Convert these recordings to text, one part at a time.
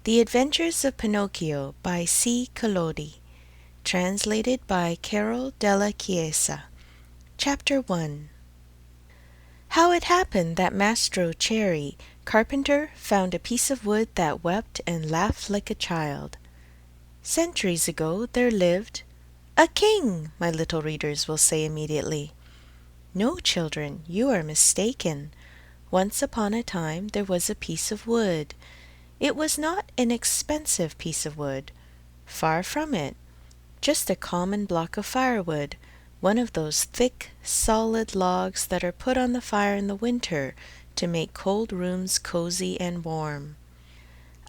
The Adventures of Pinocchio by Collodi, translated by Carol della Chiesa. Chapter 1. How it happened that Mastro Cherry, carpenter, found a piece of wood that wept and laughed like a child. Centuries ago there lived a king, my little readers will say immediately. No, children, you are mistaken. Once upon a time there was a piece of wood. It was not an expensive piece of wood. Far from it. Just a common block of firewood, one of those thick, solid logs that are put on the fire in the winter to make cold rooms cozy and warm.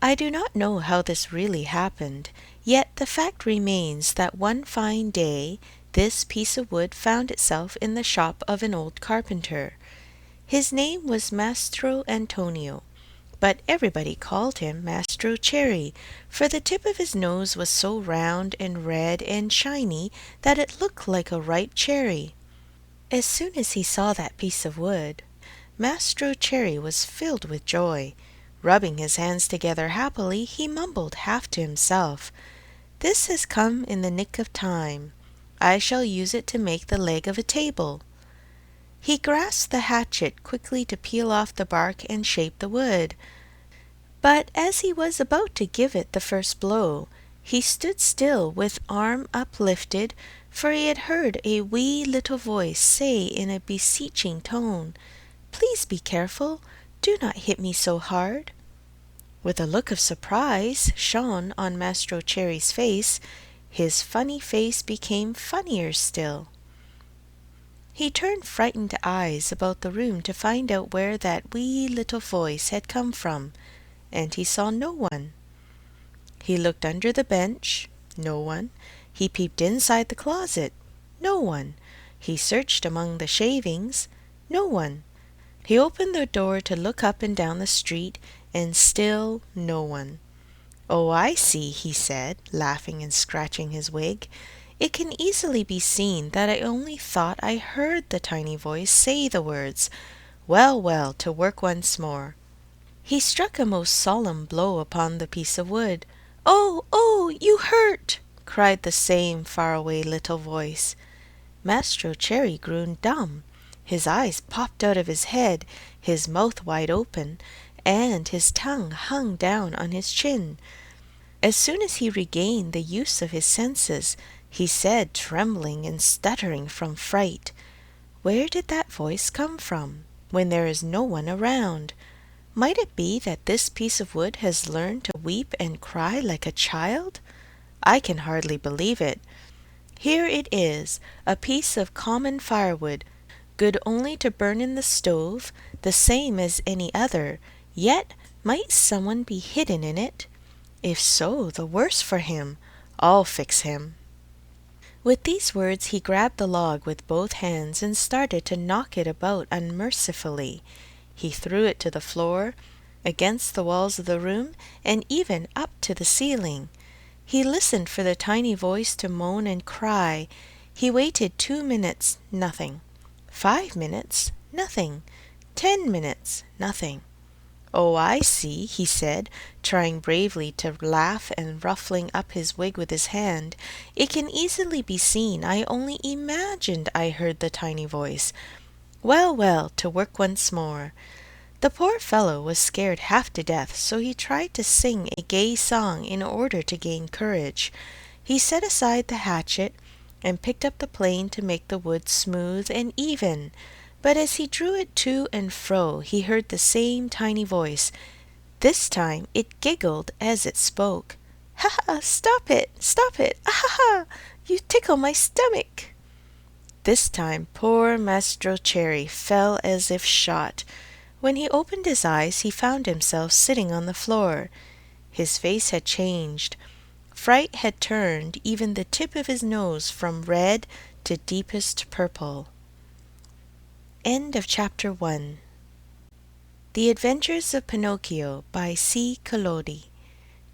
I do not know how this really happened, yet the fact remains that one fine day this piece of wood found itself in the shop of an old carpenter. His name was Mastro Antonio, but everybody called him Mastro Cherry, for the tip of his nose was so round and red and shiny that it looked like a ripe cherry. As soon as he saw that piece of wood, Mastro Cherry was filled with joy. Rubbing his hands together happily, he mumbled half to himself, "This has come in the nick of time. I shall use it to make the leg of a table." He grasped the hatchet quickly to peel off the bark and shape the wood. But as he was about to give it the first blow, he stood still with arm uplifted, for he had heard a wee little voice say in a beseeching tone, "Please be careful. Do not hit me so hard." With a look of surprise shone on Mastro Cherry's face, his funny face became funnier still. He turned frightened eyes about the room to find out where that wee little voice had come from, and he saw no one. He looked under the bench, no one. He peeped inside the closet, no one. He searched among the shavings, no one. He opened the door to look up and down the street, and still no one. "Oh, I see," he said, laughing and scratching his wig. "It can easily be seen that I only thought I heard the tiny voice say the words. Well, well, to work once more." He struck a most solemn blow upon the piece of wood. "Oh, oh, you hurt!" cried the same faraway little voice. Mastro Cherry grew dumb. His eyes popped out of his head, his mouth wide open, and his tongue hung down on his chin. As soon as he regained the use of his senses, he said, trembling and stuttering from fright, "Where did that voice come from, when there is no one around? Might it be that this piece of wood has learned to weep and cry like a child? I can hardly believe it. Here it is, a piece of common firewood, good only to burn in the stove, the same as any other, yet might someone be hidden in it? If so, the worse for him. I'll fix him." With these words he grabbed the log with both hands and started to knock it about unmercifully. He threw it to the floor, against the walls of the room, and even up to the ceiling. He listened for the tiny voice to moan and cry. He waited 2 minutes, nothing. 5 minutes, nothing. 10 minutes, nothing. "Oh, I see," he said, trying bravely to laugh and ruffling up his wig with his hand. "It can easily be seen I only imagined I heard the tiny voice. Well, well, to work once more." The poor fellow was scared half to death, so he tried to sing a gay song in order to gain courage. He set aside the hatchet and picked up the plane to make the wood smooth and even. But as he drew it to and fro, he heard the same tiny voice. This time it giggled as it spoke. "Ha ha! Stop it! Stop it! Ah ha ha! You tickle my stomach!" This time poor Mastro Cherry fell as if shot. When he opened his eyes, he found himself sitting on the floor. His face had changed. Fright had turned even the tip of his nose from red to deepest purple. End of chapter 1. The Adventures of Pinocchio by Collodi,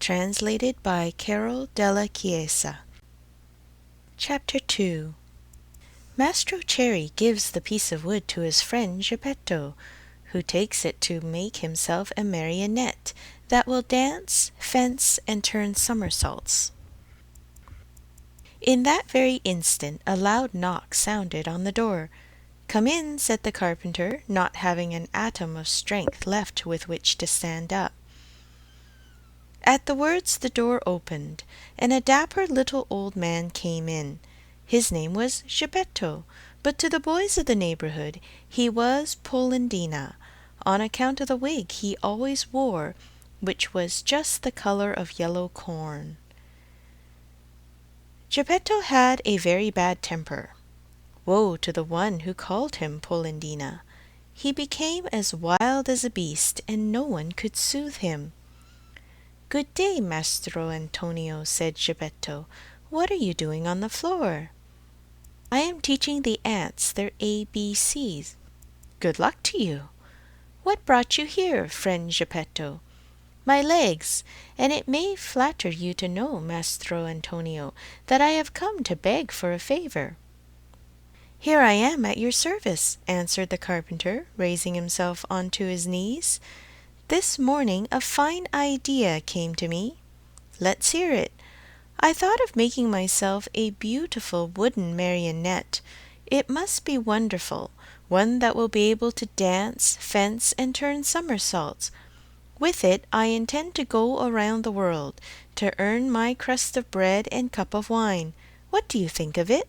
translated by Carol della Chiesa. Chapter 2. Mastro Cherry gives the piece of wood to his friend Geppetto, who takes it to make himself a marionette that will dance, fence, and turn somersaults. In that very instant a loud knock sounded on the door. "Come in," said the carpenter, not having an atom of strength left with which to stand up. At the words the door opened, and a dapper little old man came in. His name was Geppetto, but to the boys of the neighborhood he was Polendina, on account of the wig he always wore, which was just the color of yellow corn. Geppetto had a very bad temper. Woe to the one who called him Polendina. He became as wild as a beast, and no one could soothe him. "Good day, Mastro Antonio," said Geppetto. "What are you doing on the floor?" "I am teaching the ants their ABCs. "Good luck to you." "What brought you here, friend Geppetto?" "My legs, and it may flatter you to know, Mastro Antonio, that I have come to beg for a favor." "Here I am at your service," answered the carpenter, raising himself onto his knees. "This morning a fine idea came to me." "Let's hear it." "I thought of making myself a beautiful wooden marionette. It must be wonderful, one that will be able to dance, fence, and turn somersaults. With it I intend to go around the world, to earn my crust of bread and cup of wine. What do you think of it?"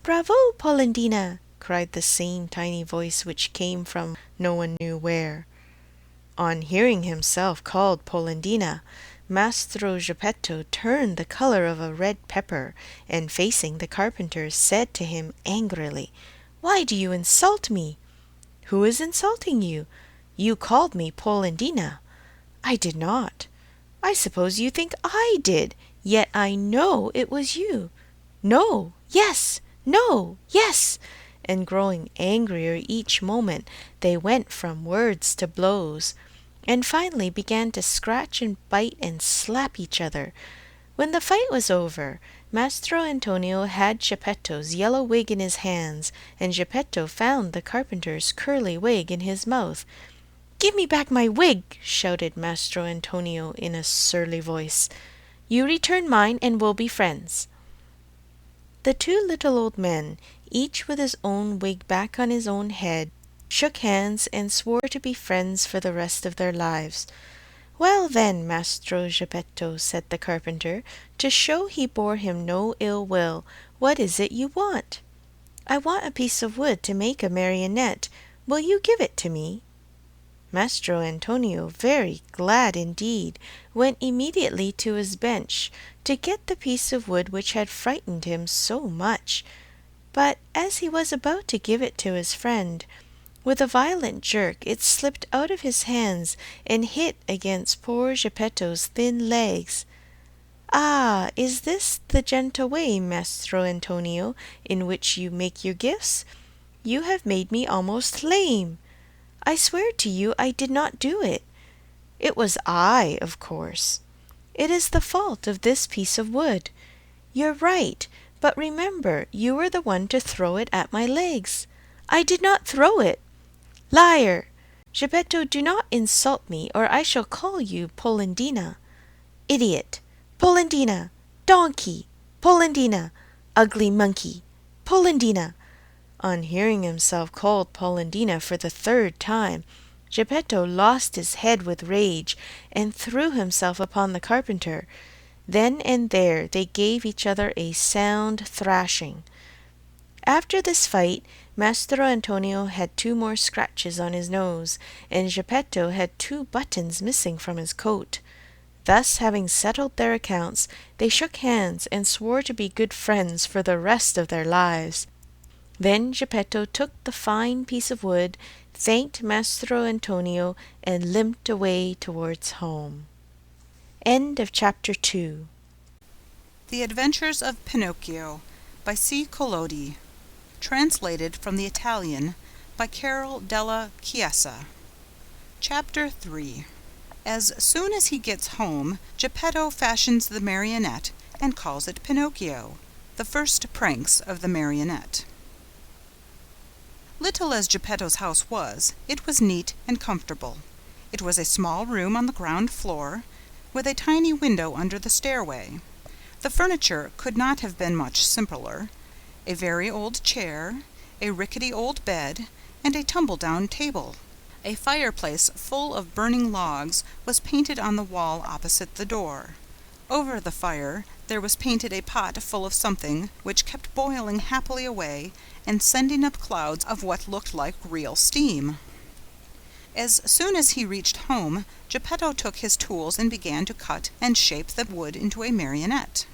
"Bravo, Polendina!" cried the same tiny voice which came from no one knew where. On hearing himself called Polendina, Mastro Geppetto turned the color of a red pepper, and facing the carpenter said to him angrily, "Why do you insult me?" "Who is insulting you? You called me Polendina." "I did not." "I suppose you think I did, yet I know it was you." "No, yes, no, yes," and growing angrier each moment, they went from words to blows, and finally began to scratch and bite and slap each other. When the fight was over, Mastro Antonio had Geppetto's yellow wig in his hands, and Geppetto found the carpenter's curly wig in his mouth. "Give me back my wig!" shouted Mastro Antonio in a surly voice. "You return mine, and we'll be friends." The two little old men, each with his own wig back on his own head, shook hands and swore to be friends for the rest of their lives. "Well then, Mastro Geppetto," said the carpenter, to show he bore him no ill will, "what is it you want?" "I want a piece of wood to make a marionette. Will you give it to me?" Mastro Antonio, very glad indeed, went immediately to his bench to get the piece of wood which had frightened him so much. But as he was about to give it to his friend, with a violent jerk it slipped out of his hands and hit against poor Geppetto's thin legs. "Ah, is this the gentle way, Mastro Antonio, in which you make your gifts? You have made me almost lame. I swear to you I did not do it. It was I, of course. It is the fault of this piece of wood. You're right, but remember you were the one to throw it at my legs. I did not throw it. Liar! Geppetto, do not insult me, or I shall call you Polendina. Idiot! Polendina! Donkey! Polendina! Ugly monkey! Polendina!" On hearing himself called Polendina for the third time, Geppetto lost his head with rage and threw himself upon the carpenter. Then and there they gave each other a sound thrashing. After this fight, Mastro Antonio had 2 more scratches on his nose, and Geppetto had 2 buttons missing from his coat. Thus, having settled their accounts, they shook hands and swore to be good friends for the rest of their lives. Then Geppetto took the fine piece of wood, thanked Mastro Antonio, and limped away towards home. End of chapter 2. The Adventures of Pinocchio by C. Collodi. Translated from the Italian by Carol della Chiesa. Chapter 3. As soon as he gets home, Geppetto fashions the marionette and calls it Pinocchio. The first pranks of the marionette. Little as Geppetto's house was, it was neat and comfortable. It was a small room on the ground floor, with a tiny window under the stairway. The furniture could not have been much simpler. A very old chair, a rickety old bed, and a tumble-down table. A fireplace full of burning logs was painted on the wall opposite the door. Over the fire there was painted a pot full of something which kept boiling happily away and sending up clouds of what looked like real steam. As soon as he reached home, Geppetto took his tools and began to cut and shape the wood into a marionette.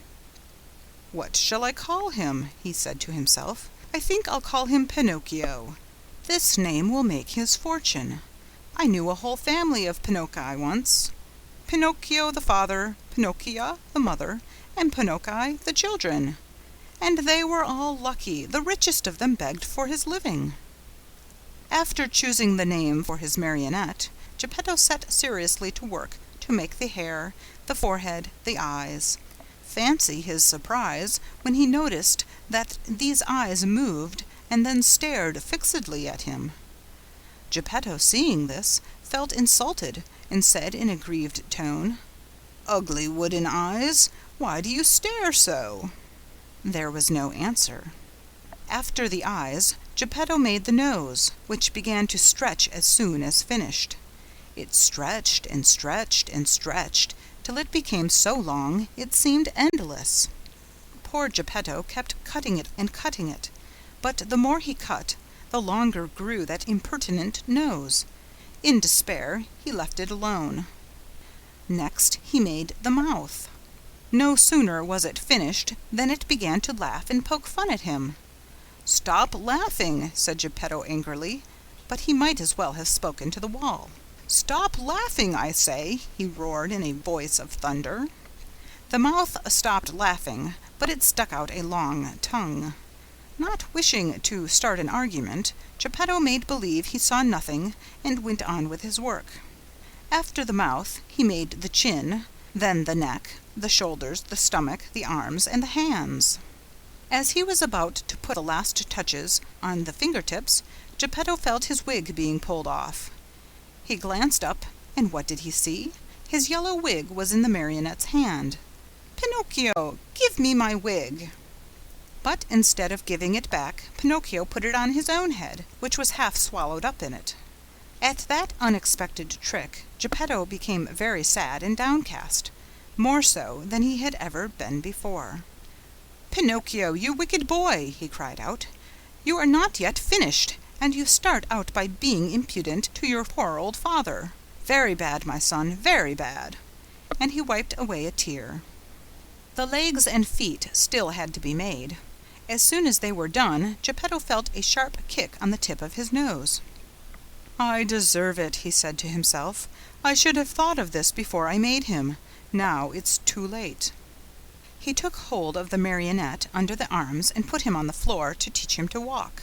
"What shall I call him?" he said to himself. "I think I'll call him Pinocchio. This name will make his fortune. I knew a whole family of Pinocchi once. Pinocchio the father, Pinocchia the mother, and Pinocchi the children. And they were all lucky, the richest of them begged for his living." After choosing the name for his marionette, Geppetto set seriously to work to make the hair, the forehead, the eyes. Fancy his surprise when he noticed that these eyes moved and then stared fixedly at him. Geppetto, seeing this, felt insulted and said in a grieved tone, "Ugly wooden eyes, why do you stare so?" There was no answer. After the eyes, Geppetto made the nose, which began to stretch as soon as finished. It stretched and stretched and stretched till it became so long it seemed endless. Poor Geppetto kept cutting it and cutting it, but the more he cut, the longer grew that impertinent nose. In despair, he left it alone. Next, he made the mouth. No sooner was it finished than it began to laugh and poke fun at him. "Stop laughing," said Geppetto angrily, but he might as well have spoken to the wall. "Stop laughing, I say," he roared in a voice of thunder. The mouth stopped laughing, but it stuck out a long tongue. Not wishing to start an argument, Geppetto made believe he saw nothing and went on with his work. After the mouth, he made the chin, then the neck, the shoulders, the stomach, the arms, and the hands. As he was about to put the last touches on the fingertips, Geppetto felt his wig being pulled off. He glanced up, and what did he see? His yellow wig was in the marionette's hand. "Pinocchio, give me my wig!" But instead of giving it back, Pinocchio put it on his own head, which was half swallowed up in it. At that unexpected trick, Geppetto became very sad and downcast, more so than he had ever been before. "Pinocchio, you wicked boy!" he cried out. "You are not yet finished, and you start out by being impudent to your poor old father. Very bad, my son, very bad." And he wiped away a tear. The legs and feet still had to be made. As soon as they were done, Geppetto felt a sharp kick on the tip of his nose. "I deserve it," he said to himself. "I should have thought of this before I made him. Now it's too late." He took hold of the marionette under the arms and put him on the floor to teach him to walk.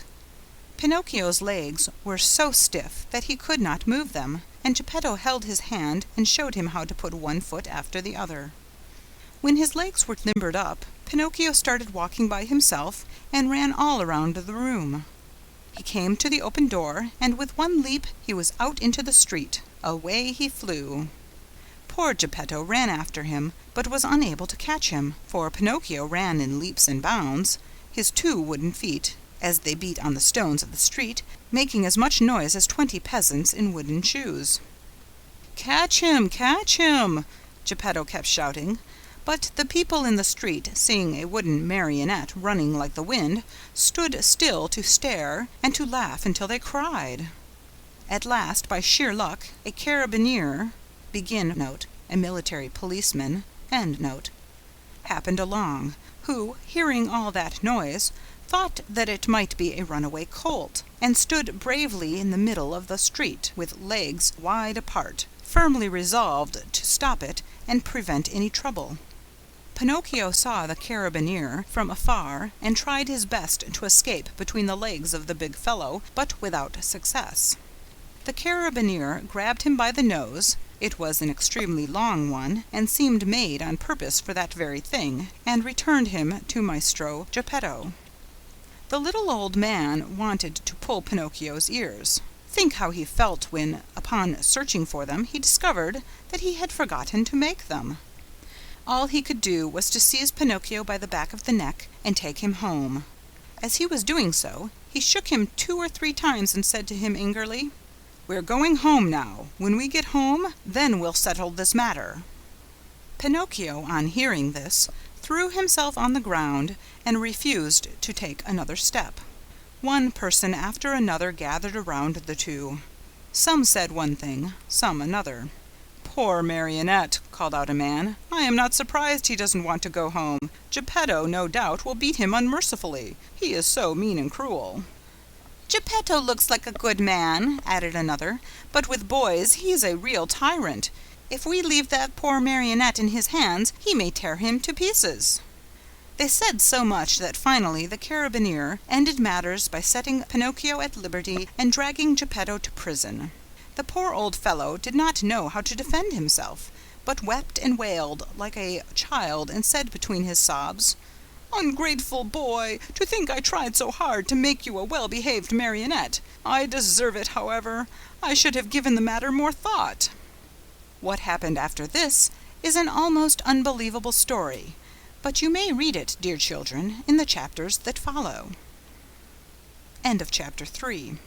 Pinocchio's legs were so stiff that he could not move them, and Geppetto held his hand and showed him how to put one foot after the other. When his legs were limbered up, Pinocchio started walking by himself and ran all around the room. He came to the open door, and with one leap he was out into the street. Away he flew. Poor Geppetto ran after him, but was unable to catch him, for Pinocchio ran in leaps and bounds, his 2 wooden feet, as they beat on the stones of the street, making as much noise as 20 peasants in wooden shoes. "Catch him! Catch him!" Geppetto kept shouting, but the people in the street, seeing a wooden marionette running like the wind, stood still to stare and to laugh until they cried. At last, by sheer luck, a carabinier (a military policeman) happened along, who, hearing all that noise, thought that it might be a runaway colt, and stood bravely in the middle of the street, with legs wide apart, firmly resolved to stop it and prevent any trouble. Pinocchio saw the carabinier from afar and tried his best to escape between the legs of the big fellow, but without success. The carabinier grabbed him by the nose, it was an extremely long one, and seemed made on purpose for that very thing, and returned him to Maestro Geppetto. The little old man wanted to pull Pinocchio's ears. Think how he felt when, upon searching for them, he discovered that he had forgotten to make them. All he could do was to seize Pinocchio by the back of the neck and take him home. As he was doing so, he shook him 2 or 3 times and said to him angrily, "We're going home now. When we get home, then we'll settle this matter." Pinocchio, on hearing this, threw himself on the ground and refused to take another step. One person after another gathered around the two. Some said one thing, some another. "Poor Marionette," called out a man. "I am not surprised he doesn't want to go home. Geppetto, no doubt, will beat him unmercifully. He is so mean and cruel." "Geppetto looks like a good man," added another, "but with boys he is a real tyrant. If we leave that poor Marionette in his hands, he may tear him to pieces." They said so much that finally the carabineer ended matters by setting Pinocchio at liberty and dragging Geppetto to prison. The poor old fellow did not know how to defend himself, but wept and wailed like a child and said between his sobs, "Ungrateful boy, to think I tried so hard to make you a well-behaved marionette. I deserve it, however. I should have given the matter more thought." What happened after this is an almost unbelievable story, but you may read it, dear children, in the chapters that follow. End of chapter 3.